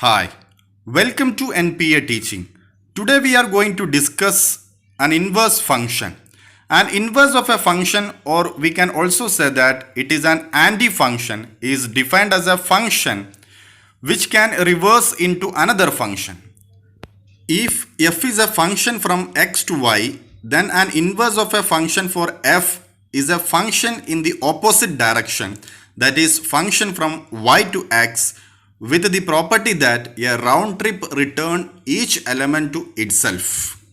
Hi, welcome to NPA teaching. Today we are going to discuss an inverse function. An inverse of a function, or we can also say that it is an anti-function, is defined as a function which can reverse into another function. If f is a function from x to y, then an inverse of a function for f is a function in the opposite direction, that is function from y to x, with the property that a round trip return each element to itself.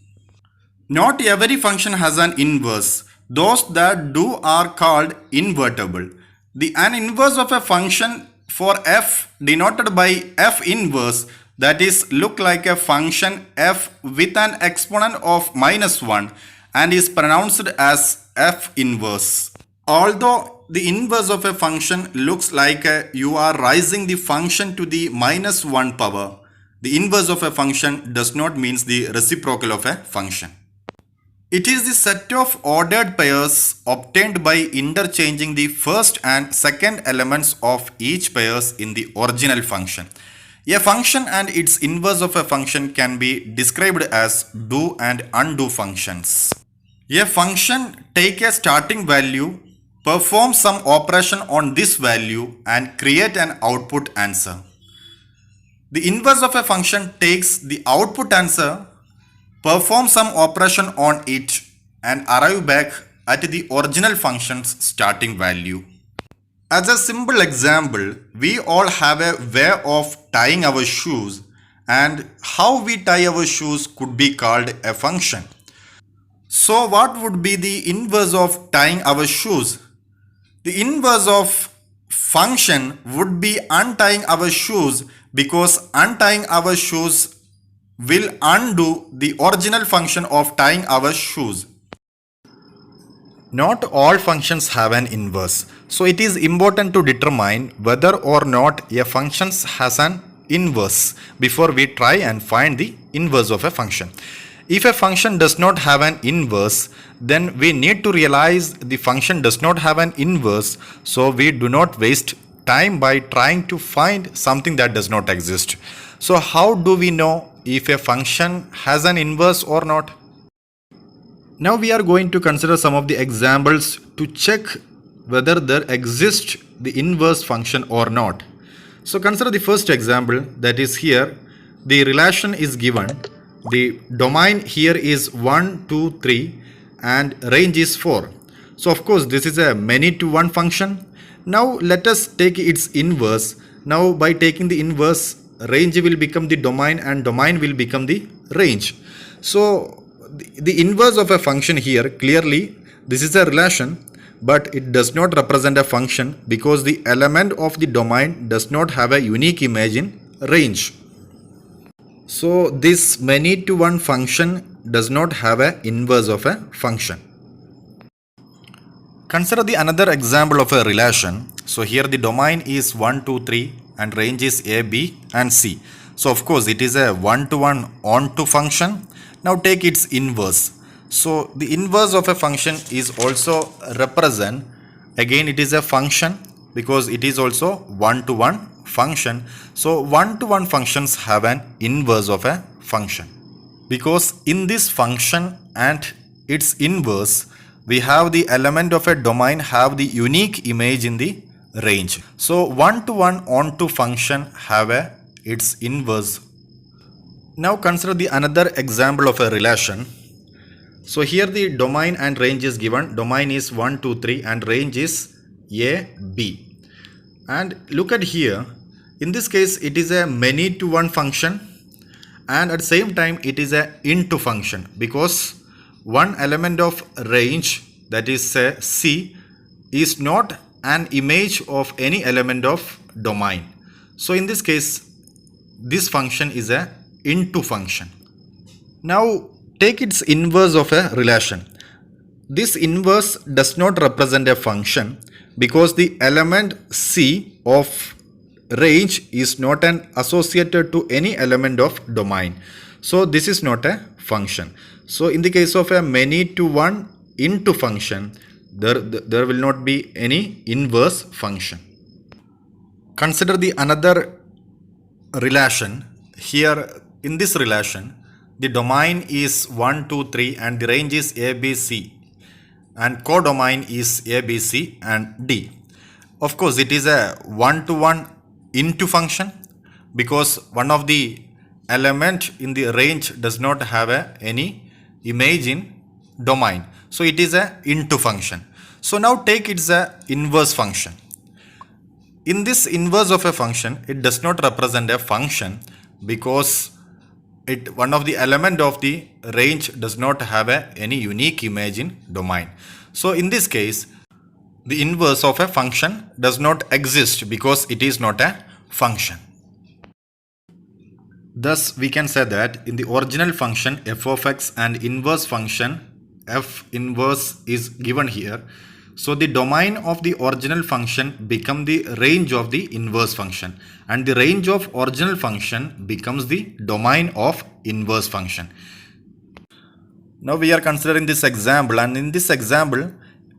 Not every function has an inverse. Those that do are called invertible. An inverse of a function for f denoted by f inverse, that is look like a function f with an exponent of -1 and is pronounced as f inverse. Although the inverse of a function looks like you are raising the function to the -1 power, the inverse of a function does not mean the reciprocal of a function. It is the set of ordered pairs obtained by interchanging the first and second elements of each pairs in the original function. A function and its inverse of a function can be described as do and undo functions. A function take a starting value, perform some operation on this value and create an output answer. The inverse of a function takes the output answer, perform some operation on it and arrive back at the original function's starting value. As a simple example, we all have a way of tying our shoes, and how we tie our shoes could be called a function. So what would be the inverse of tying our shoes? The inverse of function would be untying our shoes, because untying our shoes will undo the original function of tying our shoes. Not all functions have an inverse, so it is important to determine whether or not a function has an inverse before we try and find the inverse of a function. If a function does not have an inverse, then we need to realize the function does not have an inverse, so we do not waste time by trying to find something that does not exist. So how do we know if a function has an inverse or not? Now we are going to consider some of the examples to check whether there exists the inverse function or not. So consider the first example, that is here the relation is given. The domain here is 1, 2, 3 and range is 4. So of course this is a many to one function. Now let us take its inverse. Now by taking the inverse, range will become the domain and domain will become the range. So the inverse of a function here, clearly this is a relation, but it does not represent a function because the element of the domain does not have a unique image in range. So this many to one function does not have an inverse of a function. Consider the another example of a relation. So here the domain is 1, 2, 3 and range is A, B and C. So of course it is a one-to-one onto function. Now take its inverse. So the inverse of a function is also represent, again it is a function because it is also one-to-one function. So one-to-one functions have an inverse of a function, because in this function and its inverse we have the element of a domain have the unique image in the range. So one-to-one onto function have its inverse. Now consider the another example of a relation. So here the domain and range is given. Domain is 1, 2, 3 and range is A, B. And look at here. In this case it is a many to one function and at the same time it is a into function, because one element of range, that is say C, is not an image of any element of domain. So in this case this function is a into function. Now take its inverse of a relation. This inverse does not represent a function because the element C of range is not an associated to any element of domain. So this is not a function. So in the case of a many to one into function, there will not be any inverse function. Consider the another relation. Here in this relation, the domain is 1, 2, 3 and the range is A, B, C and codomain is A, B, C and D. Of course, it is a one-to-one into function because one of the element in the range does not have any image in domain. So it is a into function. So now take its a inverse function. In this inverse of a function, it does not represent a function because one of the element of the range does not have any unique image in domain. So in this case, the inverse of a function does not exist because it is not a function. Thus, we can say that in the original function f of x and inverse function f inverse is given here. So the domain of the original function becomes the range of the inverse function and the range of original function becomes the domain of inverse function. Now we are considering this example, and in this example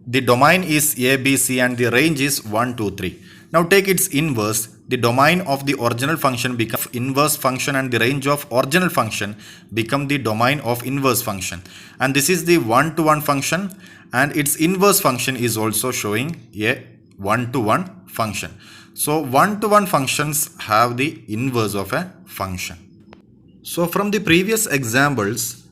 the domain is A, B, C and the range is 1, 2, 3. Now take its inverse. The domain of the original function becomes inverse function and the range of original function become the domain of inverse function. And this is the one-to-one function and its inverse function is also showing a one-to-one function. So one-to-one functions have the inverse of a function. So from the previous examples,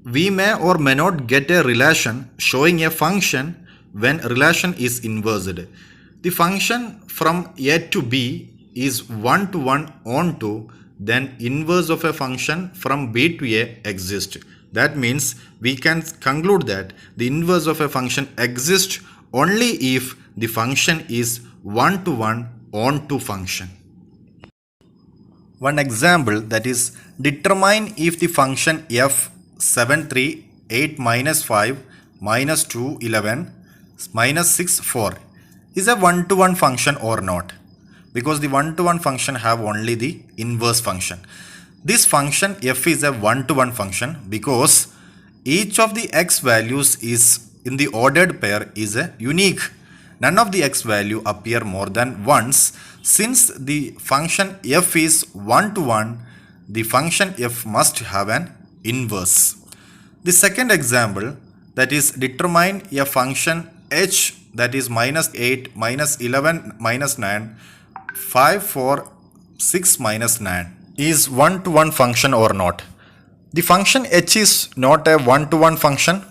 we may or may not get a relation showing a function when relation is inversed. The function from A to B is one-to-one onto, then inverse of a function from B to A exists. That means we can conclude that the inverse of a function exists only if the function is one-to-one onto function. One example, that is, determine if the function f 7, 3, 8, minus 5, minus 2, 11, minus 6, 4 is a one-to-one function or not, because the one-to-one function have only the inverse function. This function f is a one-to-one function because each of the x values is in the ordered pair is a unique. None of the x value appear more than once. Since the function f is one-to-one, the function f must have an inverse. The second example, that is, determine a function h, that is minus 8, minus 11, minus 9, 5, 4, 6, minus 9 is one-to-one function or not. The function h is not a one-to-one function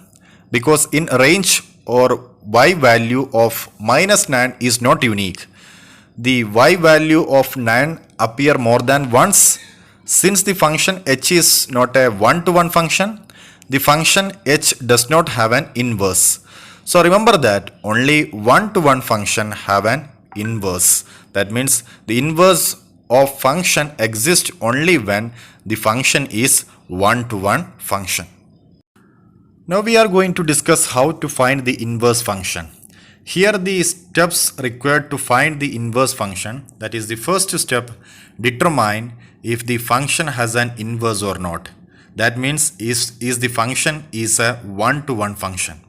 because in range or y value of minus 9 is not unique. The y value of 9 appear more than once. Since the function h is not a one-to-one function, the function h does not have an inverse. So remember that only one-to-one function have an inverse. That means the inverse of function exists only when the function is one-to-one function. Now we are going to discuss how to find the inverse function. Here the steps required to find the inverse function. That is, the first step, determine if the function has an inverse or not. That means is the function is a one-to-one function.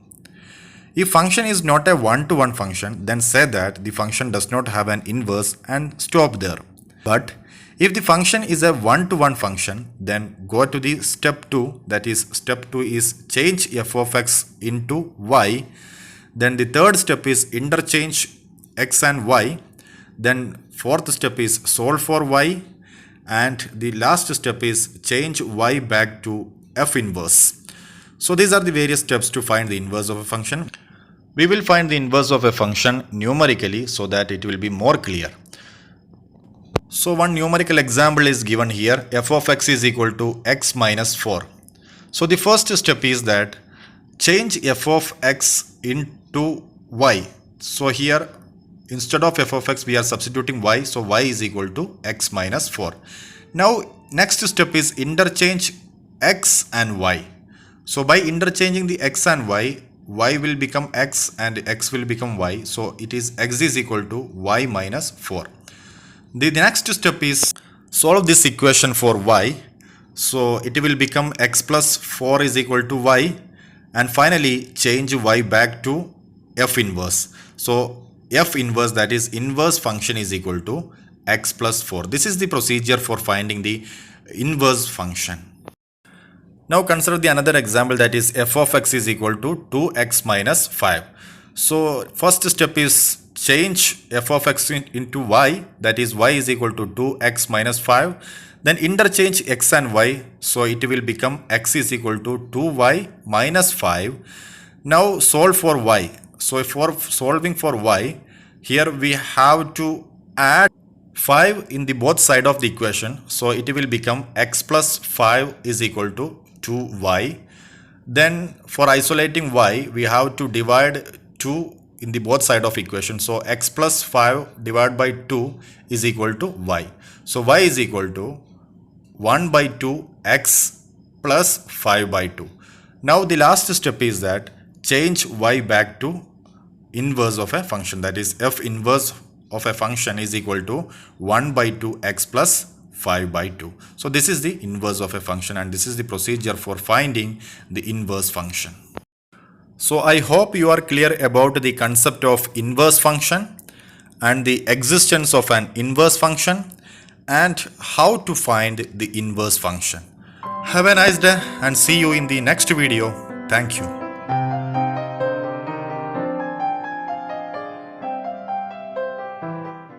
If function is not a one-to-one function, then say that the function does not have an inverse and stop there. But if the function is a one-to-one function, then go to the step 2. That is, step 2 is change f of x into y. Then the third step is interchange x and y. Then fourth step is solve for y. And the last step is change y back to f inverse. So these are the various steps to find the inverse of a function. We will find the inverse of a function numerically so that it will be more clear. So one numerical example is given here. F of x is equal to x minus 4. So the first step is that change f of x into y. So here instead of f of x we are substituting y. So y is equal to x minus 4. Now next step is interchange x and y. So by interchanging the x and y will become x and x will become y. So it is x is equal to y minus 4. The next step is solve this equation for y. So it will become x plus 4 is equal to y. And finally change y back to f inverse. So f inverse, that is inverse function, is equal to x plus 4. This is the procedure for finding the inverse function. Now consider the another example, that is f of x is equal to 2x minus 5. So first step is change f of x into y, that is y is equal to 2x minus 5. Then interchange x and y, so it will become x is equal to 2y minus 5. Now solve for y. So for solving for y, here we have to add 5 in the both side of the equation. So it will become x plus 5 is equal to 2y. Then for isolating y, we have to divide 2 in the both side of equation. So x plus 5 divided by 2 is equal to y. So y is equal to 1 by 2 x plus 5 by 2. Now the last step is that change y back to inverse of a function, that is f inverse of a function is equal to 1 by 2 x plus 5 by 2. So this is the inverse of a function, and this is the procedure for finding the inverse function. So I hope you are clear about the concept of inverse function and the existence of an inverse function and how to find the inverse function. Have a nice day and see you in the next video. Thank you.